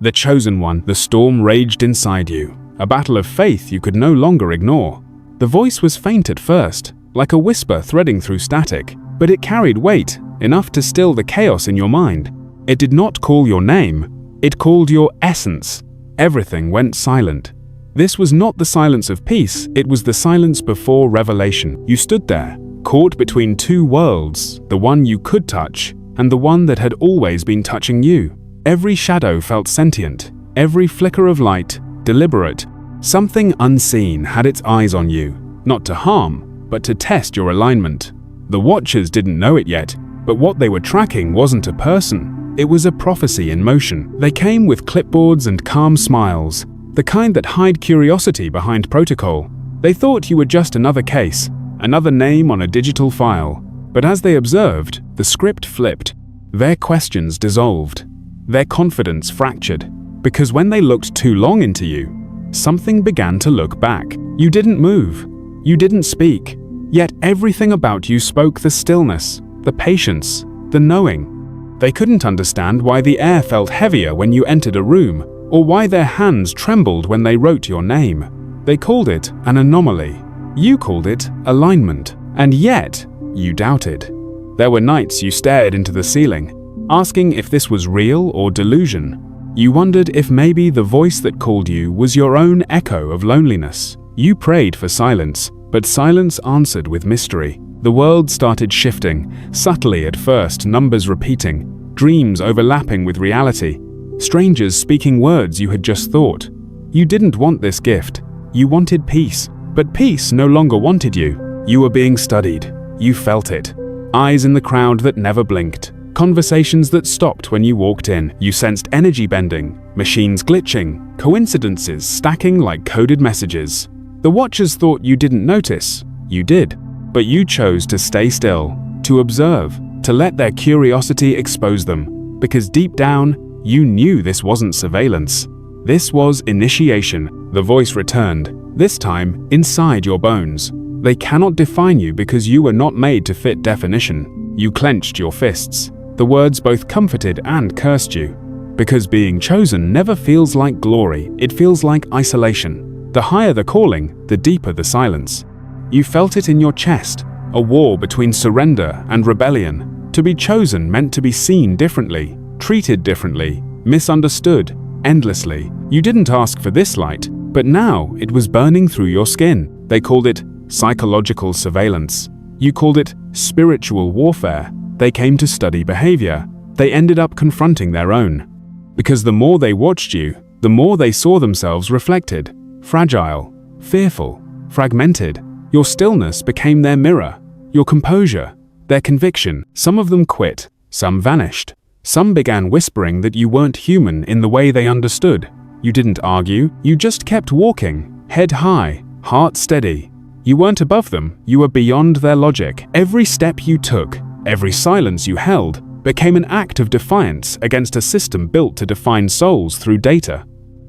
The chosen one. The storm raged inside you, a battle of faith you could no longer ignore. The voice was faint at first, like a whisper threading through static, but it carried weight, enough to still the chaos in your mind. It did not call your name, it called your essence. Everything went silent. This was not the silence of peace, it was the silence before revelation. You stood there, caught between two worlds, the one you could touch, and the one that had always been touching you. Every shadow felt sentient, every flicker of light, deliberate. Something unseen had its eyes on you, not to harm, but to test your alignment. The Watchers didn't know it yet, but what they were tracking wasn't a person. It was a prophecy in motion. They came with clipboards and calm smiles, the kind that hide curiosity behind protocol. They thought you were just another case, another name on a digital file. But as they observed, the script flipped. Their questions dissolved. Their confidence fractured. Because when they looked too long into you, something began to look back. You didn't move. You didn't speak. Yet everything about you spoke the stillness, the patience, the knowing. They couldn't understand why the air felt heavier when you entered a room, or why their hands trembled when they wrote your name. They called it an anomaly. You called it alignment. And yet, you doubted. There were nights you stared into the ceiling, asking if this was real or delusion. You wondered if maybe the voice that called you was your own echo of loneliness. You prayed for silence, but silence answered with mystery. The world started shifting, subtly at first, numbers repeating, dreams overlapping with reality, strangers speaking words you had just thought. You didn't want this gift. You wanted peace, but peace no longer wanted you. You were being studied. You felt it. Eyes in the crowd that never blinked. Conversations that stopped when you walked in. You sensed energy bending, machines glitching, coincidences stacking like coded messages. The Watchers thought you didn't notice. You did. But you chose to stay still, to observe, to let their curiosity expose them. Because deep down, you knew this wasn't surveillance. This was initiation. The voice returned, this time inside your bones. They cannot define you because you were not made to fit definition. You clenched your fists. The words both comforted and cursed you. Because being chosen never feels like glory, it feels like isolation. The higher the calling, the deeper the silence. You felt it in your chest, a war between surrender and rebellion. To be chosen meant to be seen differently, treated differently, misunderstood, endlessly. You didn't ask for this light, but now it was burning through your skin. They called it psychological surveillance. You called it spiritual warfare. They came to study behavior. They ended up confronting their own. Because the more they watched you, the more they saw themselves reflected. Fragile, fearful, fragmented. Your stillness became their mirror. Your composure, their conviction. Some of them quit. Some vanished. Some began whispering that you weren't human in the way they understood. You didn't argue. You just kept walking, head high, heart steady. You weren't above them. You were beyond their logic. Every step you took, every silence you held, became an act of defiance against a system built to define souls through data.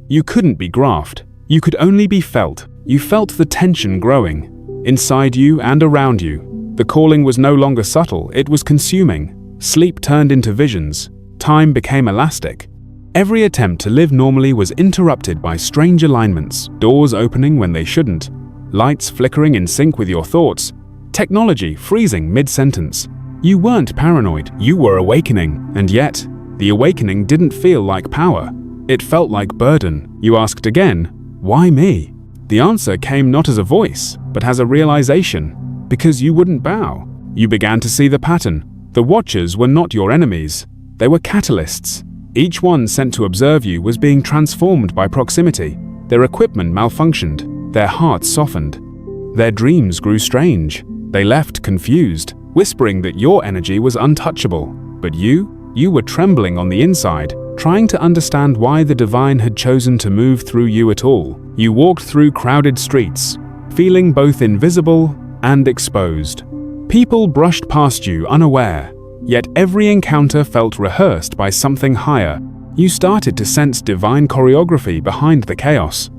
You couldn't be graphed. You could only be felt. You felt the tension growing, inside you and around you. The calling was no longer subtle, it was consuming. Sleep turned into visions. Time became elastic. Every attempt to live normally was interrupted by strange alignments, doors opening when they shouldn't, lights flickering in sync with your thoughts, technology freezing mid-sentence. You weren't paranoid, you were awakening, and yet, the awakening didn't feel like power. It felt like burden. You asked again, why me? The answer came not as a voice, but as a realization. Because you wouldn't bow. You began to see the pattern. The Watchers were not your enemies. They were catalysts. Each one sent to observe you was being transformed by proximity. Their equipment malfunctioned. Their hearts softened. Their dreams grew strange. They left confused, whispering that your energy was untouchable. But you were trembling on the inside, trying to understand why the divine had chosen to move through you at all. You walked through crowded streets, feeling both invisible and exposed. People brushed past you unaware, yet every encounter felt rehearsed by something higher. You started to sense divine choreography behind the chaos.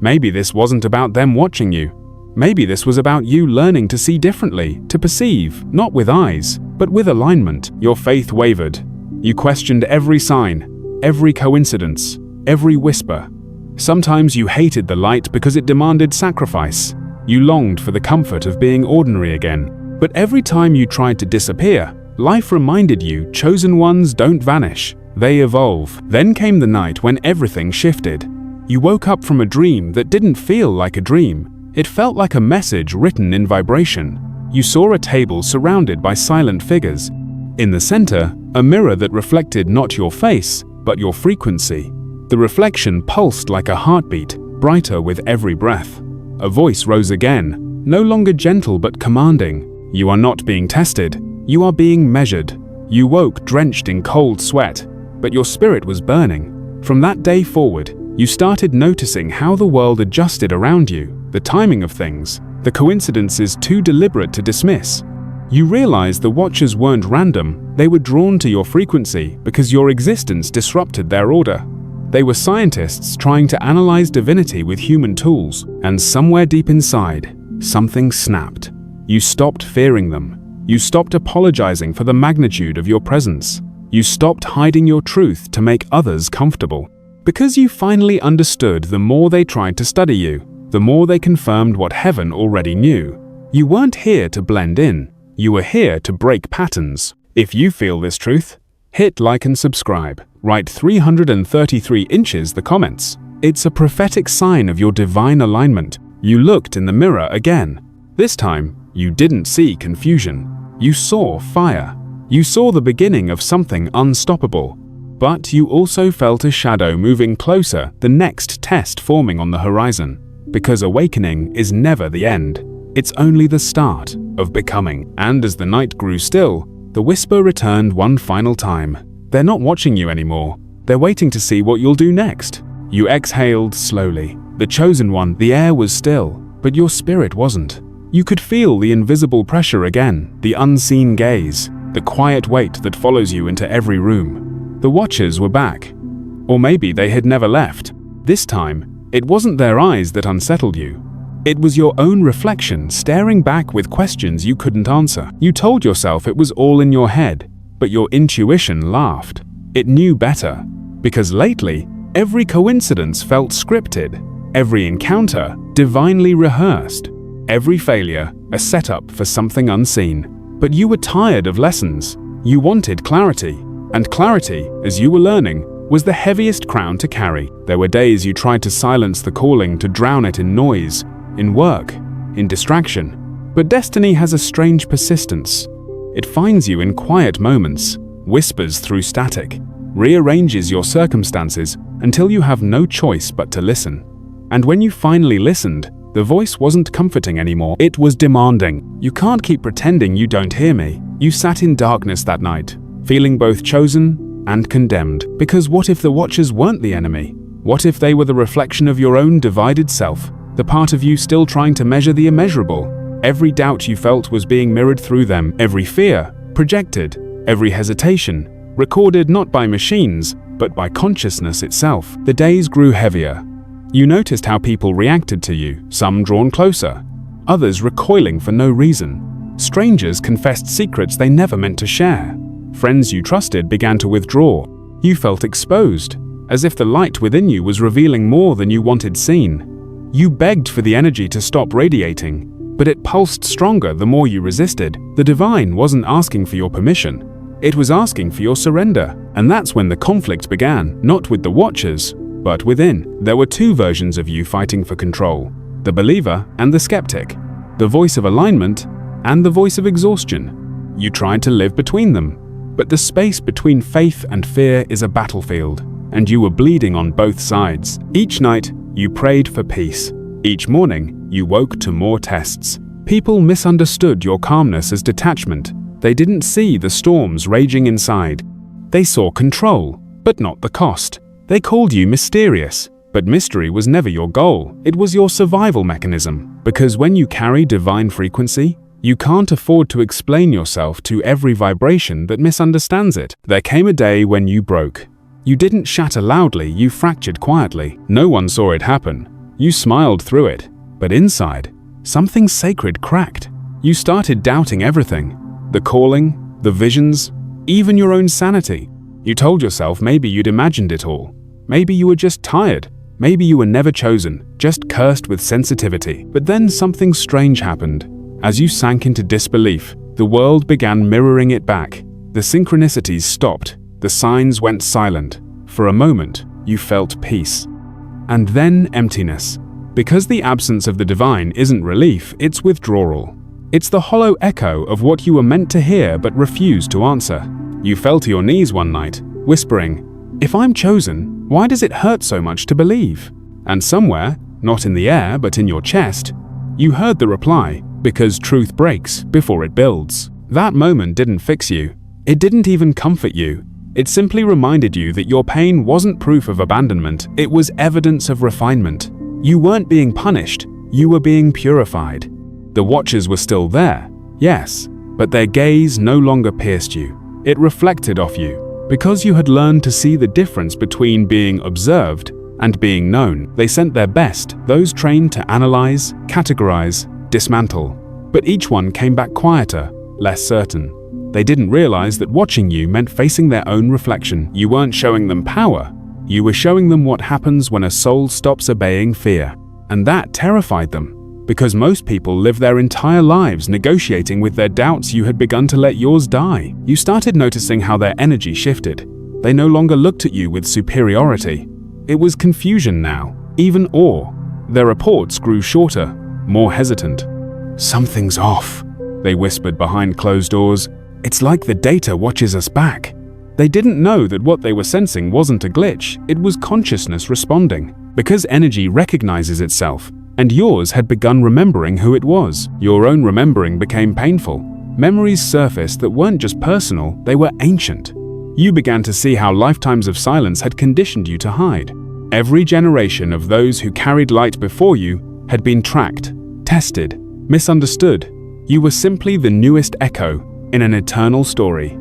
Maybe this wasn't about them watching you. Maybe this was about you learning to see differently, to perceive, not with eyes, but with alignment. Your faith wavered. You questioned every sign, every coincidence. every whisper. Sometimes you hated the light because it demanded sacrifice. You longed for the comfort of being ordinary again. But every time you tried to disappear, life reminded you chosen ones don't vanish, they evolve. Then came the night when everything shifted. You woke up from a dream that didn't feel like a dream. It felt like a message written in vibration. You saw a table surrounded by silent figures. In the center, a mirror that reflected not your face, but your frequency. The reflection pulsed like a heartbeat, brighter with every breath. A voice rose again, no longer gentle but commanding. You are not being tested, you are being measured. You woke drenched in cold sweat, but your spirit was burning. From that day forward, you started noticing how the world adjusted around you, the timing of things, the coincidences too deliberate to dismiss. You realized the watchers weren't random, they were drawn to your frequency because your existence disrupted their order. They were scientists trying to analyze divinity with human tools, and somewhere deep inside, something snapped. You stopped fearing them. You stopped apologizing for the magnitude of your presence. You stopped hiding your truth to make others comfortable. Because you finally understood, the more they tried to study you, the more they confirmed what heaven already knew. You weren't here to blend in. You were here to break patterns. If you feel this truth, hit like and subscribe. Write 333 inches the comments. It's a prophetic sign of your divine alignment. You looked in the mirror again. This time, you didn't see confusion. You saw fire. You saw the beginning of something unstoppable. But you also felt a shadow moving closer, the next test forming on the horizon. Because awakening is never the end. It's only the start of becoming. And as the night grew still, the whisper returned one final time. They're not watching you anymore. They're waiting to see what you'll do next. You exhaled slowly. The chosen one, the air was still, but your spirit wasn't. You could feel the invisible pressure again, the unseen gaze, the quiet weight that follows you into every room. The watchers were back. Or maybe they had never left. This time, it wasn't their eyes that unsettled you. It was your own reflection staring back with questions you couldn't answer. You told yourself it was all in your head, but your intuition laughed. It knew better. Because lately, every coincidence felt scripted, every encounter divinely rehearsed, every failure a setup for something unseen. But you were tired of lessons. You wanted clarity. And clarity, as you were learning, was the heaviest crown to carry. There were days you tried to silence the calling, to drown it in noise, in work, in distraction. But destiny has a strange persistence. It finds you in quiet moments, whispers through static, rearranges your circumstances until you have no choice but to listen. And when you finally listened, the voice wasn't comforting anymore, it was demanding. You can't keep pretending you don't hear me. You sat in darkness that night, feeling both chosen and condemned. Because what if the watchers weren't the enemy? What if they were the reflection of your own divided self? The part of you still trying to measure the immeasurable. Every doubt you felt was being mirrored through them, every fear projected, every hesitation recorded not by machines, but by consciousness itself. The days grew heavier. You noticed how people reacted to you, some drawn closer, others recoiling for no reason. Strangers confessed secrets they never meant to share. Friends you trusted began to withdraw. You felt exposed, as if the light within you was revealing more than you wanted seen. You begged for the energy to stop radiating, but it pulsed stronger the more you resisted. The divine wasn't asking for your permission. It was asking for your surrender. And that's when the conflict began, not with the watchers, but within. There were two versions of you fighting for control, the believer and the skeptic, the voice of alignment and the voice of exhaustion. You tried to live between them, but the space between faith and fear is a battlefield, and you were bleeding on both sides. Each night, you prayed for peace. Each morning, you woke to more tests. People misunderstood your calmness as detachment. They didn't see the storms raging inside. They saw control, but not the cost. They called you mysterious, but mystery was never your goal. It was your survival mechanism. Because when you carry divine frequency, you can't afford to explain yourself to every vibration that misunderstands it. There came a day when you broke. You didn't shatter loudly, you fractured quietly. No one saw it happen. You smiled through it, but inside, something sacred cracked. You started doubting everything. The calling, the visions, even your own sanity. You told yourself maybe you'd imagined it all. Maybe you were just tired. Maybe you were never chosen, just cursed with sensitivity. But then something strange happened. As you sank into disbelief, the world began mirroring it back. The synchronicities stopped. The signs went silent. For a moment, you felt peace. And then emptiness. Because the absence of the divine isn't relief, it's withdrawal. It's the hollow echo of what you were meant to hear but refused to answer. You fell to your knees one night, whispering, "If I'm chosen, why does it hurt so much to believe?" And somewhere, not in the air but in your chest, you heard the reply, "Because truth breaks before it builds." That moment didn't fix you. It didn't even comfort you. It simply reminded you that your pain wasn't proof of abandonment, it was evidence of refinement. You weren't being punished, you were being purified. The watchers were still there, yes, but their gaze no longer pierced you. It reflected off you, because you had learned to see the difference between being observed and being known. They sent their best, those trained to analyze, categorize, dismantle. But each one came back quieter, less certain. They didn't realize that watching you meant facing their own reflection. You weren't showing them power. You were showing them what happens when a soul stops obeying fear. And that terrified them, because most people live their entire lives negotiating with their doubts. You had begun to let yours die. You started noticing how their energy shifted. They no longer looked at you with superiority. It was confusion now, even awe. Their reports grew shorter, more hesitant. "Something's off," they whispered behind closed doors. "It's like the data watches us back." They didn't know that what they were sensing wasn't a glitch, it was consciousness responding. Because energy recognizes itself, and yours had begun remembering who it was. Your own remembering became painful. Memories surfaced that weren't just personal, they were ancient. You began to see how lifetimes of silence had conditioned you to hide. Every generation of those who carried light before you had been tracked, tested, misunderstood. You were simply the newest echo in an eternal story.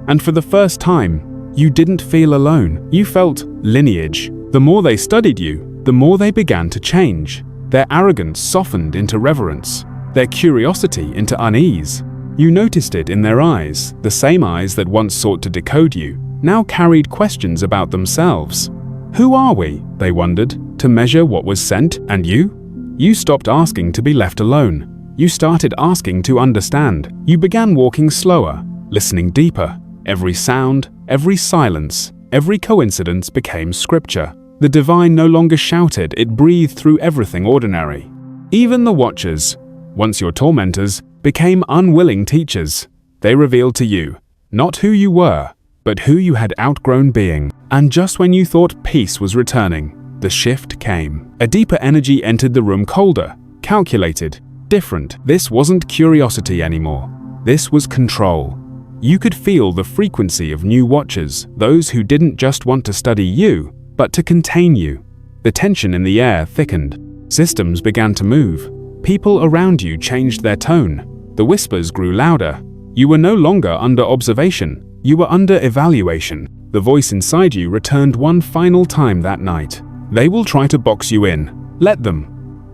And for the first time, you didn't feel alone. You felt lineage. The more they studied you, the more they began to change. Their arrogance softened into reverence, their curiosity into unease. You noticed it in their eyes, the same eyes that once sought to decode you, now carried questions about themselves. Who are we, they wondered, to measure what was sent, and you? You stopped asking to be left alone. You started asking to understand. You began walking slower, listening deeper. Every sound, every silence, every coincidence became scripture. The divine no longer shouted, it breathed through everything ordinary. Even the watchers, once your tormentors, became unwilling teachers. They revealed to you, not who you were, but who you had outgrown being. And just when you thought peace was returning, the shift came. A deeper energy entered the room, colder, calculated, different. This wasn't curiosity anymore. This was control. You could feel the frequency of new watchers, those who didn't just want to study you, but to contain you. The tension in the air thickened. Systems began to move. People around you changed their tone. The whispers grew louder. You were no longer under observation. You were under evaluation. The voice inside you returned one final time that night. They will try to box you in. Let them.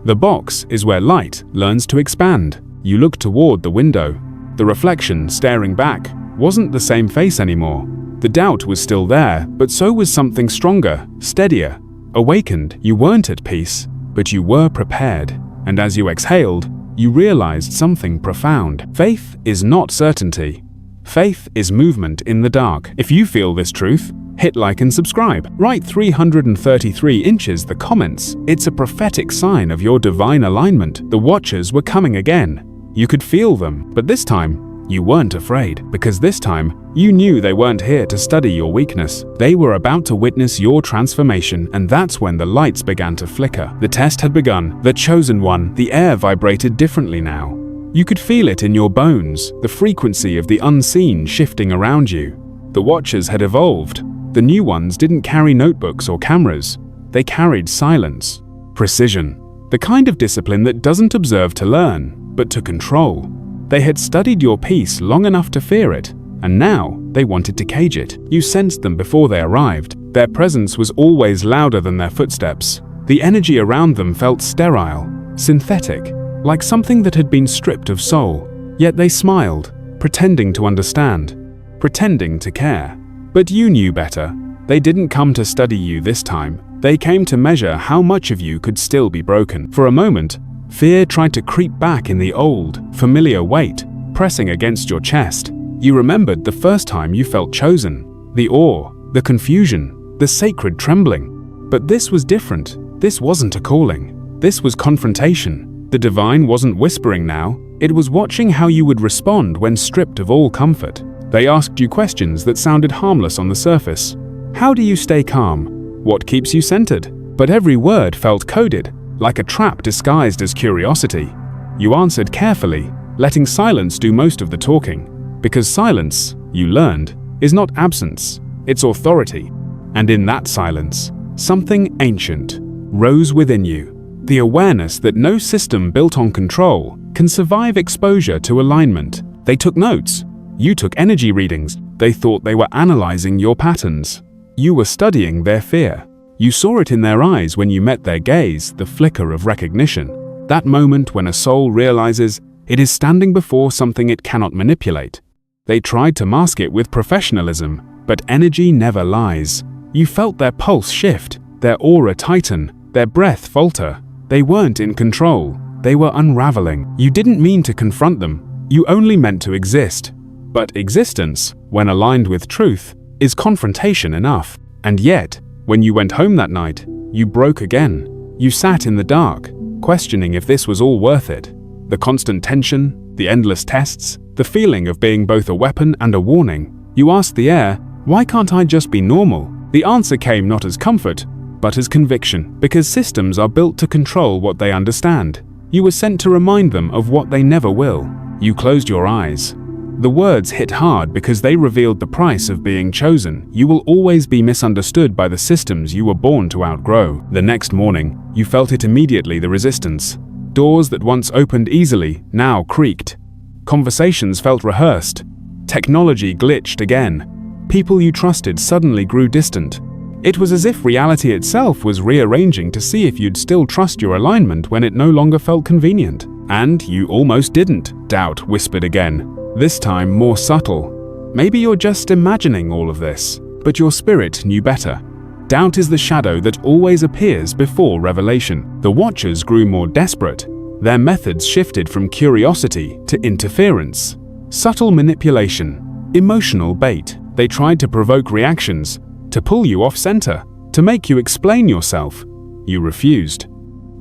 The box is where light learns to expand. You looked toward the window. The reflection, staring back, wasn't the same face anymore. The doubt was still there, but so was something stronger, steadier. Awakened, you weren't at peace, but you were prepared. And as you exhaled, you realized something profound. Faith is not certainty. Faith is movement in the dark. If you feel this truth, hit like and subscribe. Write 333 inches the comments. It's a prophetic sign of your divine alignment. The watchers were coming again. You could feel them, but this time, you weren't afraid, because this time, you knew they weren't here to study your weakness. They were about to witness your transformation, and that's when the lights began to flicker. The test had begun, the chosen one. The air vibrated differently now. You could feel it in your bones, the frequency of the unseen shifting around you. The watchers had evolved. The new ones didn't carry notebooks or cameras. They carried silence, precision, the kind of discipline that doesn't observe to learn, but to control. They had studied your peace long enough to fear it, and now they wanted to cage it. You sensed them before they arrived. Their presence was always louder than their footsteps. The energy around them felt sterile, synthetic, like something that had been stripped of soul. Yet they smiled, pretending to understand, pretending to care. But you knew better. They didn't come to study you this time. They came to measure how much of you could still be broken. For a moment, fear tried to creep back in the old, familiar weight, pressing against your chest. You remembered the first time you felt chosen, the awe, the confusion, the sacred trembling. But this was different. This wasn't a calling. This was confrontation. The divine wasn't whispering now. It was watching how you would respond when stripped of all comfort. They asked you questions that sounded harmless on the surface. How do you stay calm? What keeps you centered? But every word felt coded, like a trap disguised as curiosity. You answered carefully, letting silence do most of the talking. Because silence, you learned, is not absence, it's authority. And in that silence, something ancient rose within you. The awareness that no system built on control can survive exposure to alignment. They took notes. You took energy readings. They thought they were analyzing your patterns. You were studying their fear. You saw it in their eyes when you met their gaze, the flicker of recognition. That moment when a soul realizes it is standing before something it cannot manipulate. They tried to mask it with professionalism, but energy never lies. You felt their pulse shift, their aura tighten, their breath falter. They weren't in control. They were unraveling. You didn't mean to confront them. You only meant to exist. But existence, when aligned with truth, is confrontation enough. And yet, when you went home that night, you broke again. You sat in the dark, questioning if this was all worth it. The constant tension, the endless tests, the feeling of being both a weapon and a warning. You asked the air, why can't I just be normal? The answer came not as comfort, but as conviction. Because systems are built to control what they understand. You were sent to remind them of what they never will. You closed your eyes. The words hit hard because they revealed the price of being chosen. You will always be misunderstood by the systems you were born to outgrow. The next morning, you felt it immediately, the resistance. Doors that once opened easily now creaked. Conversations felt rehearsed. Technology glitched again. People you trusted suddenly grew distant. It was as if reality itself was rearranging to see if you'd still trust your alignment when it no longer felt convenient. And you almost didn't. Doubt whispered again. This time more subtle. Maybe you're just imagining all of this, but your spirit knew better. Doubt is the shadow that always appears before revelation. The watchers grew more desperate. Their methods shifted from curiosity to interference. Subtle manipulation, emotional bait. They tried to provoke reactions, to pull you off center, to make you explain yourself. You refused.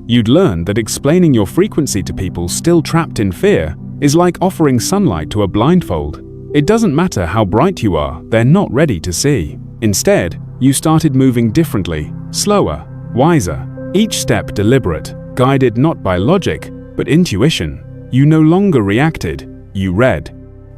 You'd learned that explaining your frequency to people still trapped in fear is like offering sunlight to a blindfold. It doesn't matter how bright you are, they're not ready to see. Instead, you started moving differently, slower, wiser, each step deliberate, guided not by logic, but intuition. You no longer reacted, you read.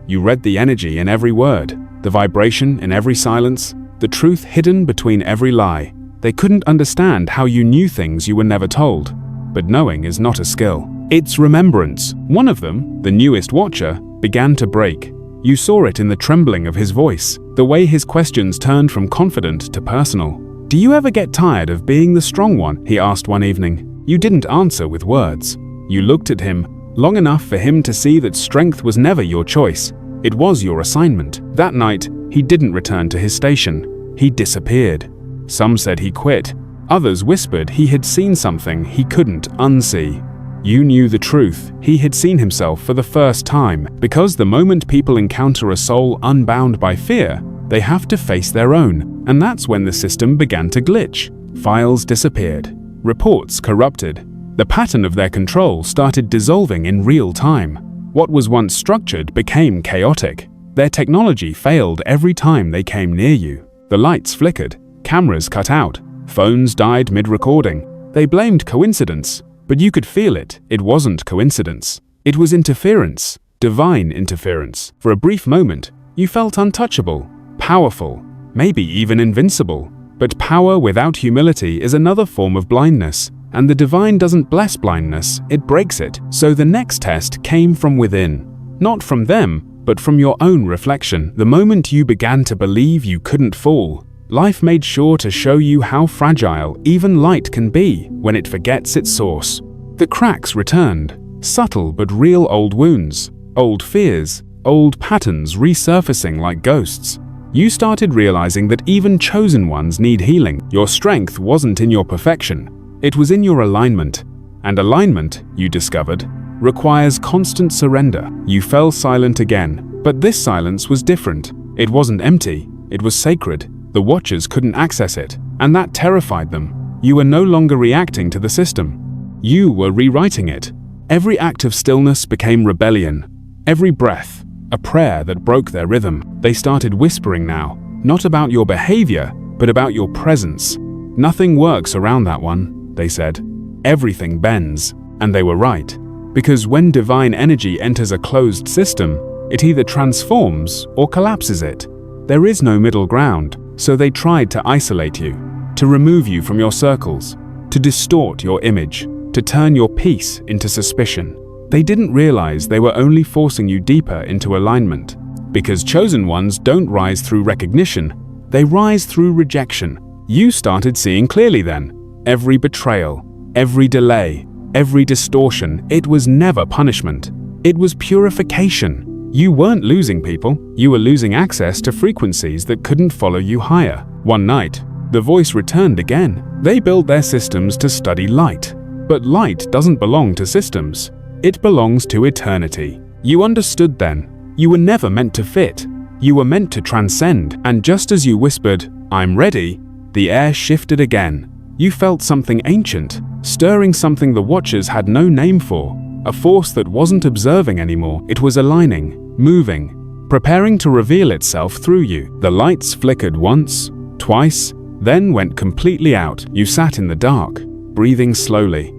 You read the energy in every word, the vibration in every silence, the truth hidden between every lie. They couldn't understand how you knew things you were never told. But knowing is not a skill. It's remembrance. One of them, the newest watcher, began to break. You saw it in the trembling of his voice, the way his questions turned from confident to personal. Do you ever get tired of being the strong one? He asked one evening. You didn't answer with words. You looked at him, long enough for him to see that strength was never your choice. It was your assignment. That night, he didn't return to his station. He disappeared. Some said he quit. Others whispered he had seen something he couldn't unsee. You knew the truth. He had seen himself for the first time, because the moment people encounter a soul unbound by fear, they have to face their own, and that's when the system began to glitch. Files disappeared. Reports corrupted. The pattern of their control started dissolving in real time. What was once structured became chaotic. Their technology failed every time they came near you. The lights flickered, cameras cut out, phones died mid-recording. They blamed coincidence. But you could feel it. It wasn't coincidence. It was interference, divine interference. For a brief moment, you felt untouchable, powerful, maybe even invincible. But power without humility is another form of blindness, and the divine doesn't bless blindness, it breaks it. So the next test came from within. Not from them, but from your own reflection. The moment you began to believe you couldn't fall, life made sure to show you how fragile even light can be when it forgets its source. The cracks returned, subtle but real old wounds, old fears, old patterns resurfacing like ghosts. You started realizing that even chosen ones need healing. Your strength wasn't in your perfection, it was in your alignment. And alignment, you discovered, requires constant surrender. You fell silent again, but this silence was different. It wasn't empty, it was sacred. The Watchers couldn't access it, and that terrified them. You were no longer reacting to the system. You were rewriting it. Every act of stillness became rebellion. Every breath, a prayer that broke their rhythm. They started whispering now, not about your behavior, but about your presence. Nothing works around that one, they said. Everything bends. And they were right. Because when divine energy enters a closed system, it either transforms or collapses it. There is no middle ground, so they tried to isolate you, to remove you from your circles, to distort your image, to turn your peace into suspicion. They didn't realize they were only forcing you deeper into alignment. Because chosen ones don't rise through recognition, they rise through rejection. You started seeing clearly then. Every betrayal, every delay, every distortion, it was never punishment. It was purification. You weren't losing people, you were losing access to frequencies that couldn't follow you higher. One night, the voice returned again. They built their systems to study light. But light doesn't belong to systems. It belongs to eternity. You understood then. You were never meant to fit. You were meant to transcend. And just as you whispered, "I'm ready," the air shifted again. You felt something ancient, stirring something the Watchers had no name for. A force that wasn't observing anymore. It was aligning, moving, preparing to reveal itself through you. The lights flickered once, twice, then went completely out. You sat in the dark, breathing slowly.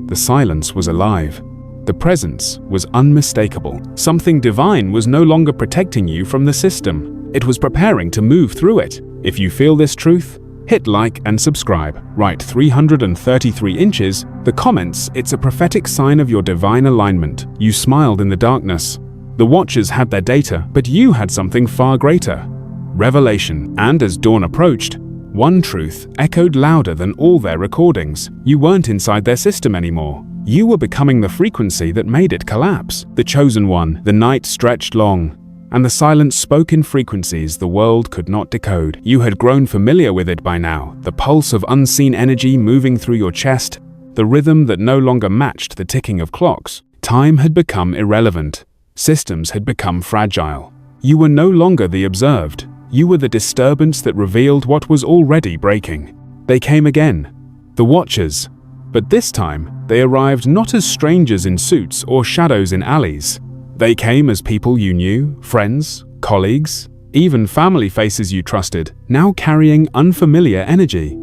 The silence was alive. The presence was unmistakable. Something divine was no longer protecting you from the system. It was preparing to move through it. If you feel this truth, hit like and subscribe. Write 333 inches. The comments, it's a prophetic sign of your divine alignment. You smiled in the darkness. The Watchers had their data, but you had something far greater. Revelation. And as dawn approached, one truth echoed louder than all their recordings. You weren't inside their system anymore. You were becoming the frequency that made it collapse. The chosen one. The night stretched long, and the silence spoke in frequencies the world could not decode. You had grown familiar with it by now, the pulse of unseen energy moving through your chest, the rhythm that no longer matched the ticking of clocks. Time had become irrelevant. Systems had become fragile. You were no longer the observed. You were the disturbance that revealed what was already breaking. They came again, the Watchers. But this time, they arrived not as strangers in suits or shadows in alleys. They came as people you knew, friends, colleagues, even family faces you trusted, now carrying unfamiliar energy.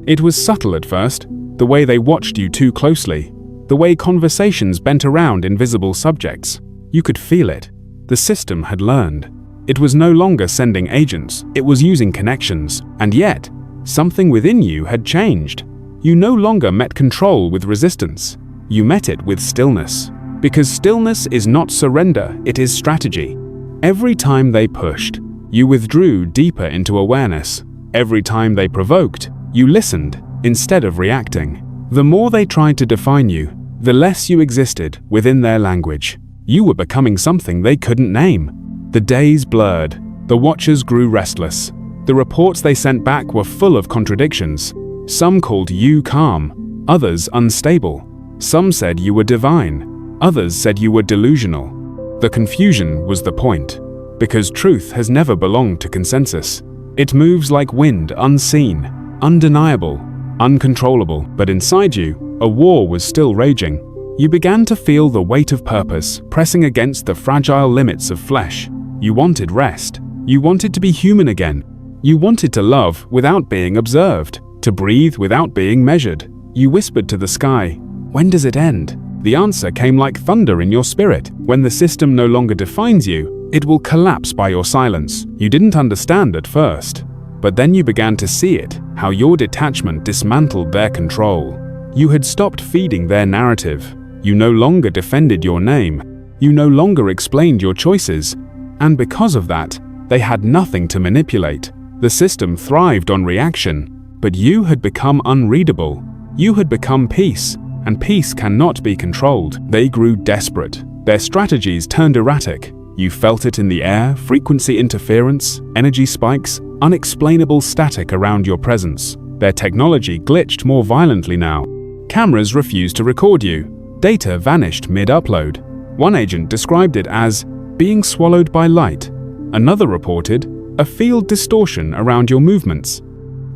It was subtle at first, the way they watched you too closely, the way conversations bent around invisible subjects. You could feel it. The system had learned. It was no longer sending agents, it was using connections. And yet, something within you had changed. You no longer met control with resistance. You met it with stillness. Because stillness is not surrender, it is strategy. Every time they pushed, you withdrew deeper into awareness. Every time they provoked, you listened instead of reacting. The more they tried to define you, the less you existed within their language. You were becoming something they couldn't name. The days blurred. The Watchers grew restless. The reports they sent back were full of contradictions. Some called you calm, others unstable. Some said you were divine, others said you were delusional. The confusion was the point, because truth has never belonged to consensus. It moves like wind, unseen, undeniable, uncontrollable. But inside you, a war was still raging. You began to feel the weight of purpose pressing against the fragile limits of flesh. You wanted rest. You wanted to be human again. You wanted to love without being observed, to breathe without being measured. You whispered to the sky, "When does it end?" The answer came like thunder in your spirit. When the system no longer defines you, it will collapse by your silence. You didn't understand at first, but then you began to see it, how your detachment dismantled their control. You had stopped feeding their narrative. You no longer defended your name. You no longer explained your choices. And because of that, they had nothing to manipulate. The system thrived on reaction, but you had become unreadable. You had become peace, and peace cannot be controlled. They grew desperate. Their strategies turned erratic. You felt it in the air, frequency interference, energy spikes, unexplainable static around your presence. Their technology glitched more violently now. Cameras refused to record you. Data vanished mid-upload. One agent described it as being swallowed by light. Another reported a field distortion around your movements.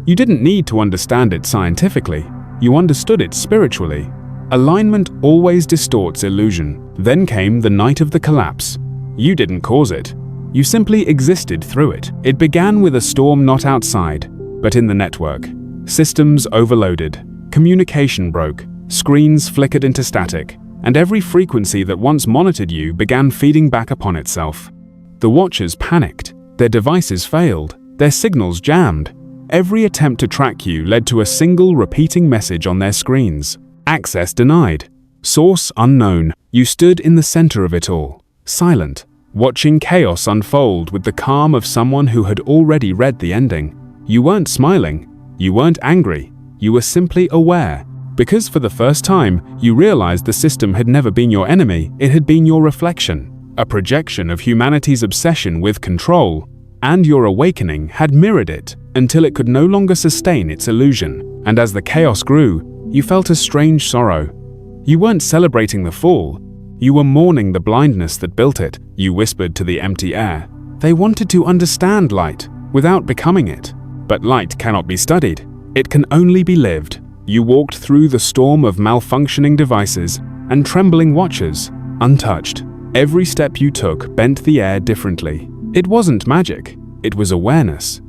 You didn't need to understand it scientifically. You understood it spiritually. Alignment always distorts illusion. Then came the night of the collapse. You didn't cause it. You simply existed through it. It began with a storm not outside, but in the network. Systems overloaded. Communication broke. Screens flickered into static. And every frequency that once monitored you began feeding back upon itself. The watchers panicked. Their devices failed. Their signals jammed. Every attempt to track you led to a single repeating message on their screens. Access denied. Source unknown. You stood in the center of it all, silent, watching chaos unfold with the calm of someone who had already read the ending. You weren't smiling. You weren't angry. You were simply aware. Because for the first time, you realized the system had never been your enemy, it had been your reflection, a projection of humanity's obsession with control, and your awakening had mirrored it until it could no longer sustain its illusion. And as the chaos grew, you felt a strange sorrow. You weren't celebrating the fall. You were mourning the blindness that built it. You whispered to the empty air. They wanted to understand light without becoming it. But light cannot be studied. It can only be lived. You walked through the storm of malfunctioning devices and trembling watchers, untouched. Every step you took bent the air differently. It wasn't magic. It was awareness.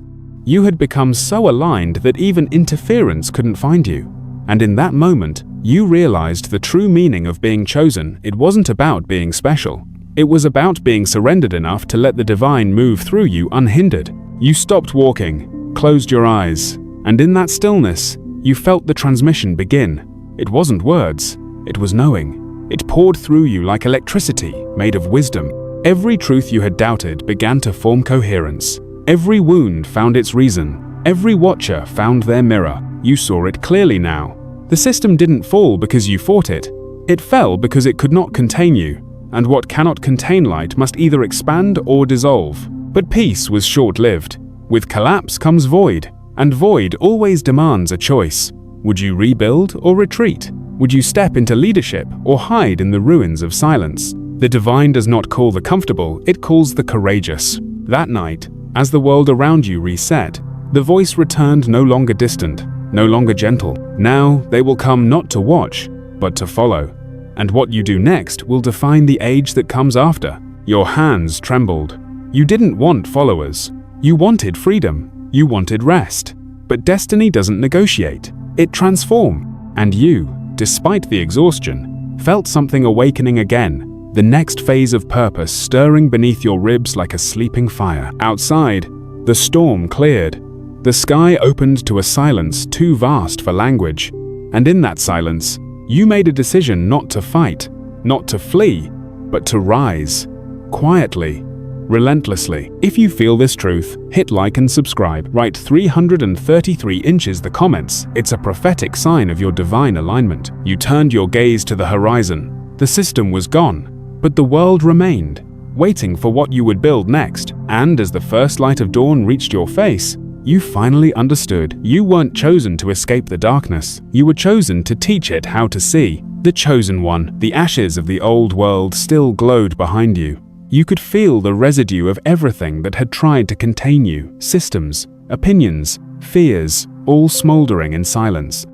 You had become so aligned that even interference couldn't find you. And in that moment, you realized the true meaning of being chosen. It wasn't about being special. It was about being surrendered enough to let the divine move through you unhindered. You stopped walking, closed your eyes, and in that stillness, you felt the transmission begin. It wasn't words, it was knowing. It poured through you like electricity made of wisdom. Every truth you had doubted began to form coherence. Every wound found its reason. Every watcher found their mirror. You saw it clearly now. The system didn't fall because you fought it. It fell because it could not contain you. And what cannot contain light must either expand or dissolve. But peace was short-lived. With collapse comes void. And void always demands a choice. Would you rebuild or retreat? Would you step into leadership or hide in the ruins of silence? The divine does not call the comfortable, it calls the courageous. That night, as the world around you reset, the voice returned no longer distant, no longer gentle. Now they will come not to watch, but to follow. And what you do next will define the age that comes after. Your hands trembled. You didn't want followers. You wanted freedom. You wanted rest. But destiny doesn't negotiate. It transforms. And you, despite the exhaustion, felt something awakening again, the next phase of purpose stirring beneath your ribs like a sleeping fire. Outside, the storm cleared. The sky opened to a silence too vast for language. And in that silence, you made a decision not to fight, not to flee, but to rise, quietly, relentlessly. If you feel this truth, hit like and subscribe. Write 333 inches the comments. It's a prophetic sign of your divine alignment. You turned your gaze to the horizon. The system was gone, but the world remained, waiting for what you would build next. And as the first light of dawn reached your face, you finally understood. You weren't chosen to escape the darkness. You were chosen to teach it how to see. The chosen one, the ashes of the old world still glowed behind you. You could feel the residue of everything that had tried to contain you, systems, opinions, fears, all smoldering in silence.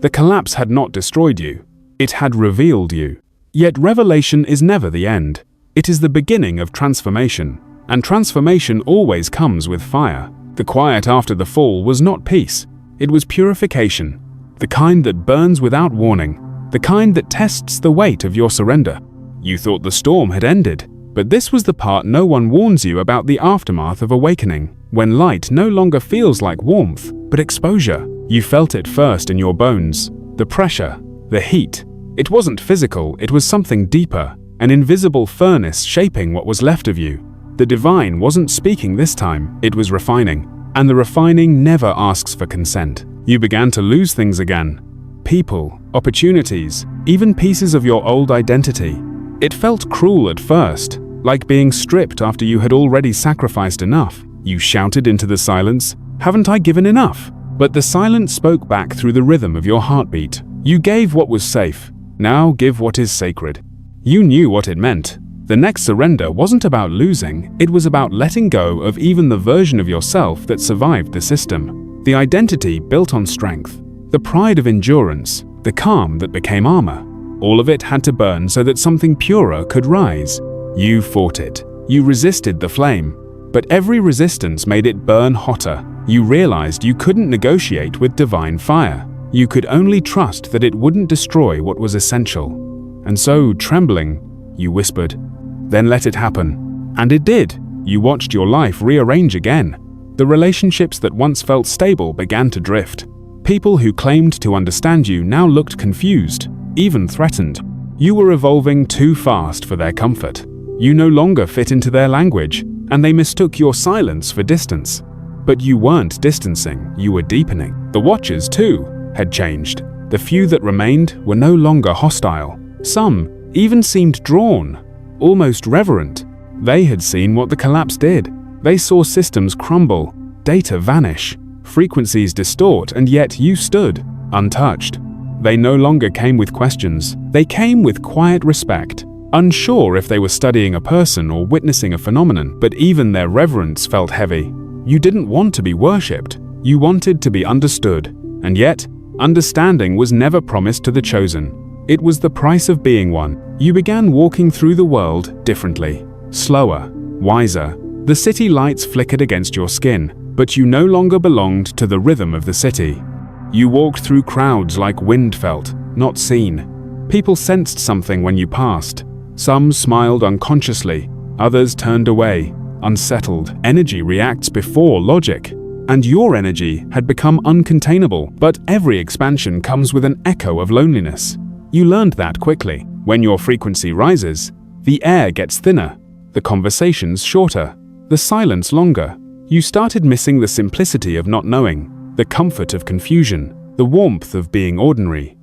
The collapse had not destroyed you. It had revealed you. Yet revelation is never the end. It is the beginning of transformation, and transformation always comes with fire. The quiet after the fall was not peace. It was purification, the kind that burns without warning, the kind that tests the weight of your surrender. You thought the storm had ended. But this was the part no one warns you about: the aftermath of awakening, when light no longer feels like warmth, but exposure. You felt it first in your bones, the pressure, the heat. It wasn't physical, it was something deeper, an invisible furnace shaping what was left of you. The divine wasn't speaking this time, it was refining, and the refining never asks for consent. You began to lose things again: people, opportunities, even pieces of your old identity. It felt cruel at first, like being stripped after you had already sacrificed enough. You shouted into the silence, "Haven't I given enough?" But the silence spoke back through the rhythm of your heartbeat. You gave what was safe. Now give what is sacred. You knew what it meant. The next surrender wasn't about losing, it was about letting go of even the version of yourself that survived the system. The identity built on strength, the pride of endurance, the calm that became armor. All of it had to burn so that something purer could rise. You fought it. You resisted the flame. But every resistance made it burn hotter. You realized you couldn't negotiate with divine fire. You could only trust that it wouldn't destroy what was essential. And so, trembling, you whispered, "Then let it happen." And it did. You watched your life rearrange again. The relationships that once felt stable began to drift. People who claimed to understand you now looked confused, even threatened. You were evolving too fast for their comfort. You no longer fit into their language, and they mistook your silence for distance. But you weren't distancing, you were deepening. The watchers, too, had changed. The few that remained were no longer hostile. Some even seemed drawn, almost reverent. They had seen what the collapse did. They saw systems crumble, data vanish, frequencies distort, and yet you stood, untouched. They no longer came with questions. They came with quiet respect, unsure if they were studying a person or witnessing a phenomenon, but even their reverence felt heavy. You didn't want to be worshipped. You wanted to be understood. And yet, understanding was never promised to the chosen. It was the price of being one. You began walking through the world differently, slower, wiser. The city lights flickered against your skin, but you no longer belonged to the rhythm of the city. You walked through crowds like wind felt, not seen. People sensed something when you passed. Some smiled unconsciously, others turned away, unsettled. Energy reacts before logic, and your energy had become uncontainable, but every expansion comes with an echo of loneliness. You learned that quickly. When your frequency rises, the air gets thinner, the conversations shorter, the silence longer. You started missing the simplicity of not knowing, the comfort of confusion, the warmth of being ordinary.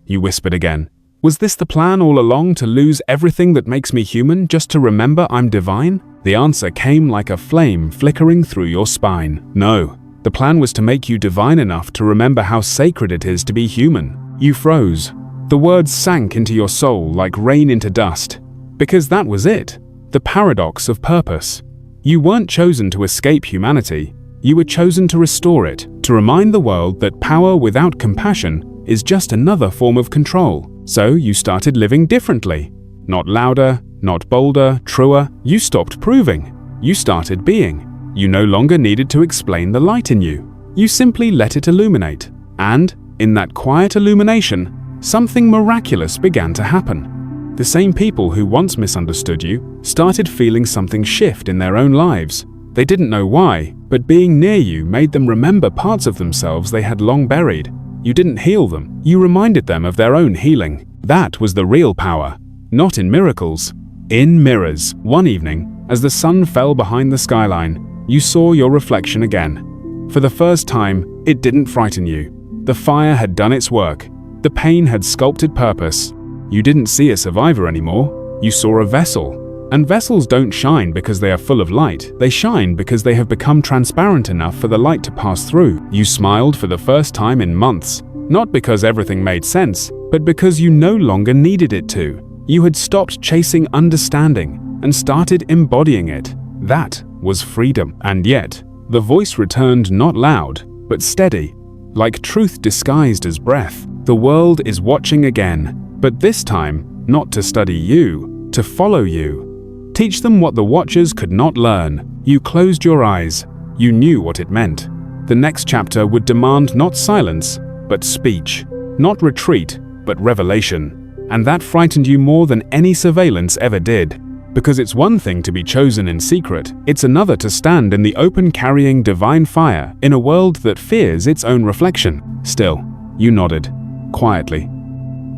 You whispered again, "Was this the plan all along, to lose everything that makes me human just to remember I'm divine?" The answer came like a flame flickering through your spine. No, the plan was to make you divine enough to remember how sacred it is to be human. You froze. The words sank into your soul like rain into dust. Because that was it, the paradox of purpose. You weren't chosen to escape humanity. You were chosen to restore it, to remind the world that power without compassion is just another form of control. So you started living differently. Not louder, not bolder, truer. You stopped proving. You started being. You no longer needed to explain the light in you. You simply let it illuminate. And, in that quiet illumination, something miraculous began to happen. The same people who once misunderstood you started feeling something shift in their own lives. They didn't know why, but being near you made them remember parts of themselves they had long buried. You didn't heal them, you reminded them of their own healing. That was the real power. Not in miracles, in mirrors. One evening, as the sun fell behind the skyline, you saw your reflection again. For the first time, it didn't frighten you. The fire had done its work. The pain had sculpted purpose. You didn't see a survivor anymore. You saw a vessel. And vessels don't shine because they are full of light. They shine because they have become transparent enough for the light to pass through. You smiled for the first time in months, not because everything made sense, but because you no longer needed it to. You had stopped chasing understanding and started embodying it. That was freedom. And yet, the voice returned not loud, but steady, like truth disguised as breath. The world is watching again, but this time, not to study you, to follow you. Teach them what the watchers could not learn. You closed your eyes. You knew what it meant. The next chapter would demand not silence, but speech. Not retreat, but revelation. And that frightened you more than any surveillance ever did. Because it's one thing to be chosen in secret, it's another to stand in the open carrying divine fire in a world that fears its own reflection. Still, you nodded, quietly,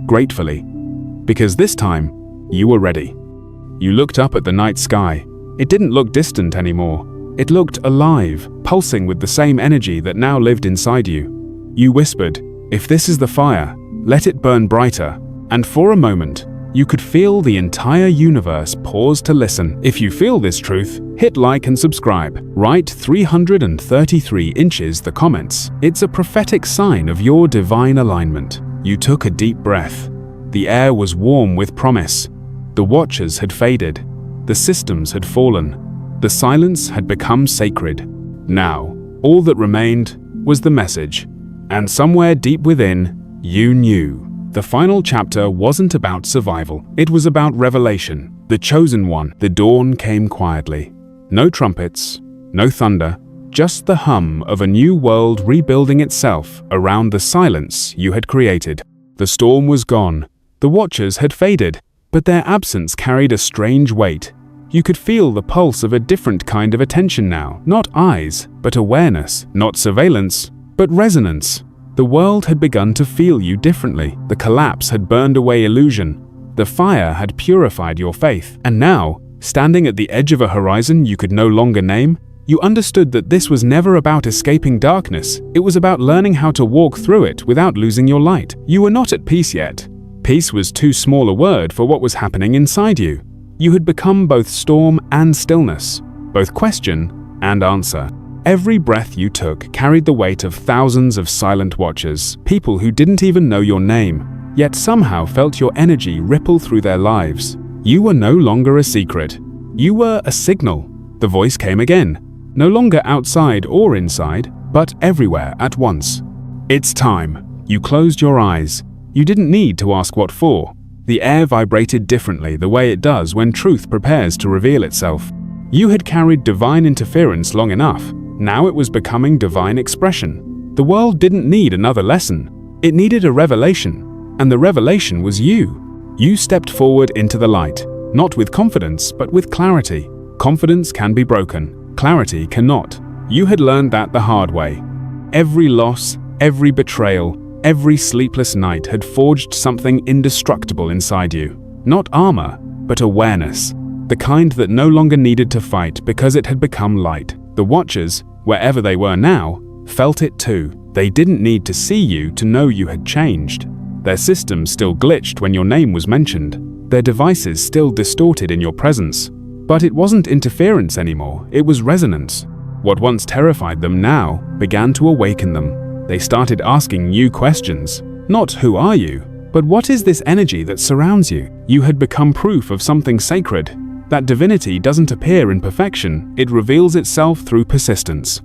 gratefully, because this time, you were ready. You looked up at the night sky. It didn't look distant anymore. It looked alive, pulsing with the same energy that now lived inside you. You whispered, "If this is the fire, let it burn brighter." And for a moment, You could feel the entire universe pause to listen. If you feel this truth, hit like and subscribe. Write 333 inches the comments. It's a prophetic sign of your divine alignment. You took a deep breath. The air was warm with promise. The watchers had faded. The systems had fallen. The silence had become sacred. Now, all that remained was the message. And somewhere deep within, you knew. The final chapter wasn't about survival. It was about revelation. The chosen one. The dawn came quietly. No trumpets, no thunder, just the hum of a new world rebuilding itself around the silence you had created. The storm was gone. The watchers had faded, but their absence carried a strange weight. You could feel the pulse of a different kind of attention now. Not eyes, but awareness. Not surveillance, but resonance. The world had begun to feel you differently. The collapse had burned away illusion. The fire had purified your faith. And now, standing at the edge of a horizon you could no longer name, you understood that this was never about escaping darkness. It was about learning how to walk through it without losing your light. You were not at peace yet. Peace was too small a word for what was happening inside you. You had become both storm and stillness, both question and answer. Every breath you took carried the weight of thousands of silent watchers, people who didn't even know your name, yet somehow felt your energy ripple through their lives. You were no longer a secret. You were a signal. The voice came again, no longer outside or inside, but everywhere at once. It's time. You closed your eyes. You didn't need to ask what for. The air vibrated differently, the way it does when truth prepares to reveal itself. You had carried divine interference long enough. Now it was becoming divine expression. The world didn't need another lesson. It needed a revelation, and the revelation was you. You stepped forward into the light, not with confidence, but with clarity. Confidence can be broken. Clarity cannot. You had learned that the hard way. Every loss, every betrayal, every sleepless night had forged something indestructible inside you. Not armor, but awareness. The kind that no longer needed to fight because it had become light. The watchers, wherever they were now, felt it too. They didn't need to see you to know you had changed. Their systems still glitched when your name was mentioned. Their devices still distorted in your presence. But it wasn't interference anymore, it was resonance. What once terrified them now began to awaken them. They started asking new questions. Not who are you, but what is this energy that surrounds you? You had become proof of something sacred. That divinity doesn't appear in perfection, it reveals itself through persistence.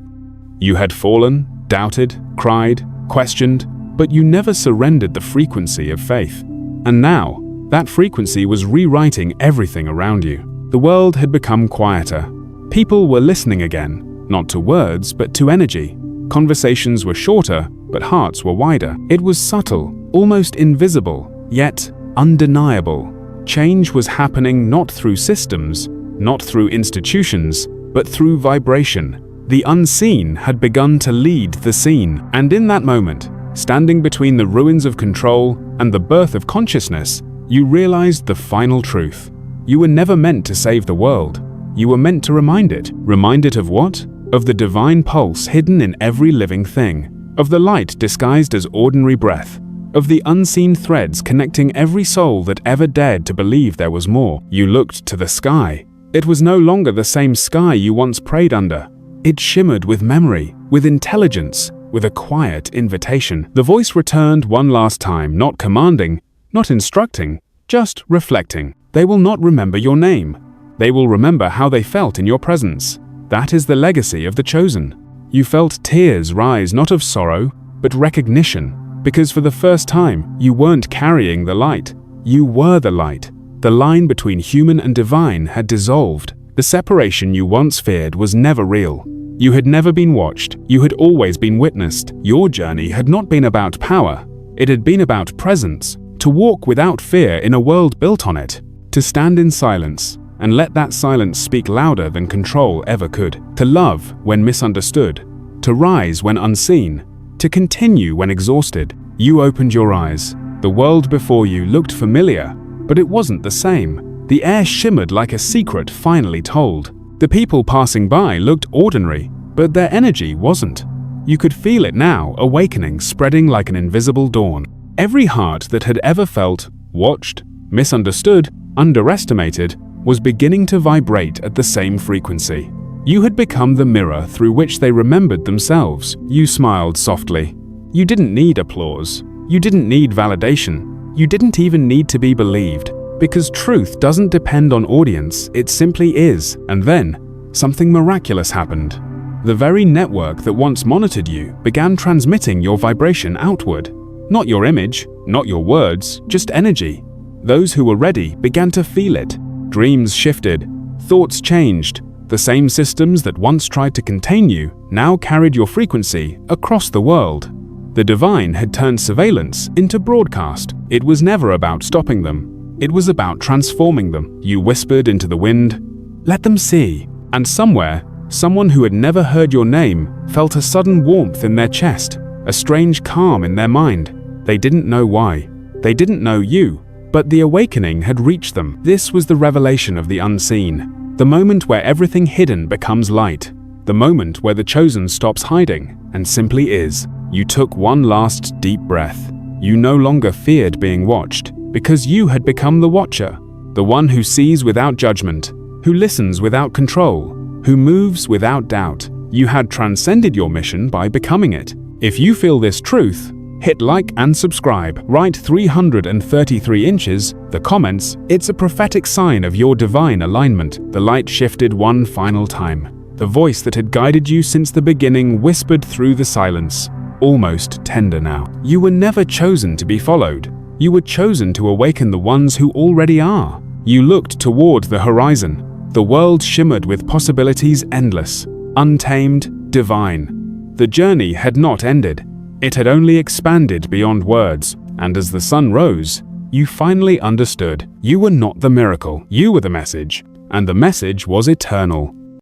You had fallen, doubted, cried, questioned, but you never surrendered the frequency of faith. And now, that frequency was rewriting everything around you. The world had become quieter. People were listening again, not to words, but to energy. Conversations were shorter, but hearts were wider. It was subtle, almost invisible, yet undeniable. Change was happening not through systems, not through institutions, but through vibration. The unseen had begun to lead the seen. And in that moment, standing between the ruins of control and the birth of consciousness, you realized the final truth. You were never meant to save the world. You were meant to remind it. Remind it of what? Of the divine pulse hidden in every living thing. Of the light disguised as ordinary breath. Of the unseen threads connecting every soul that ever dared to believe there was more. You looked to the sky. It was no longer the same sky you once prayed under. It shimmered with memory, with intelligence, with a quiet invitation. The voice returned one last time, not commanding, not instructing, just reflecting. They will not remember your name. They will remember how they felt in your presence. That is the legacy of the chosen. You felt tears rise not of sorrow, but recognition. Because for the first time, you weren't carrying the light. You were the light. The line between human and divine had dissolved. The separation you once feared was never real. You had never been watched. You had always been witnessed. Your journey had not been about power. It had been about presence. To walk without fear in a world built on it. To stand in silence and let that silence speak louder than control ever could. To love when misunderstood. To rise when unseen. To continue when exhausted. You opened your eyes. The world before you looked familiar, but it wasn't the same. The air shimmered like a secret finally told. The people passing by looked ordinary, but their energy wasn't. You could feel it now, awakening, spreading like an invisible dawn. Every heart that had ever felt, watched, misunderstood, underestimated, was beginning to vibrate at the same frequency. You had become the mirror through which they remembered themselves. You smiled softly. You didn't need applause. You didn't need validation. You didn't even need to be believed, because truth doesn't depend on audience, it simply is. And then, something miraculous happened. The very network that once monitored you began transmitting your vibration outward. Not your image, not your words, just energy. Those who were ready began to feel it. Dreams shifted, thoughts changed. The same systems that once tried to contain you now carried your frequency across the world. The divine had turned surveillance into broadcast. It was never about stopping them. It was about transforming them. You whispered into the wind, "Let them see." And somewhere, someone who had never heard your name felt a sudden warmth in their chest, a strange calm in their mind. They didn't know why. They didn't know you, but the awakening had reached them. This was the revelation of the unseen. The moment where everything hidden becomes light. The moment where the chosen stops hiding and simply is. You took one last deep breath. You no longer feared being watched, because you had become the watcher, the one who sees without judgment, who listens without control, who moves without doubt. You had transcended your mission by becoming it. If you feel this truth, hit like and subscribe. Write 333 inches, the comments. It's a prophetic sign of your divine alignment. The light shifted one final time. The voice that had guided you since the beginning whispered through the silence, almost tender now. You were never chosen to be followed. You were chosen to awaken the ones who already are. You looked toward the horizon. The world shimmered with possibilities endless, untamed, divine. The journey had not ended. It had only expanded beyond words, and as the sun rose, you finally understood. You were not the miracle, you were the message, and the message was eternal.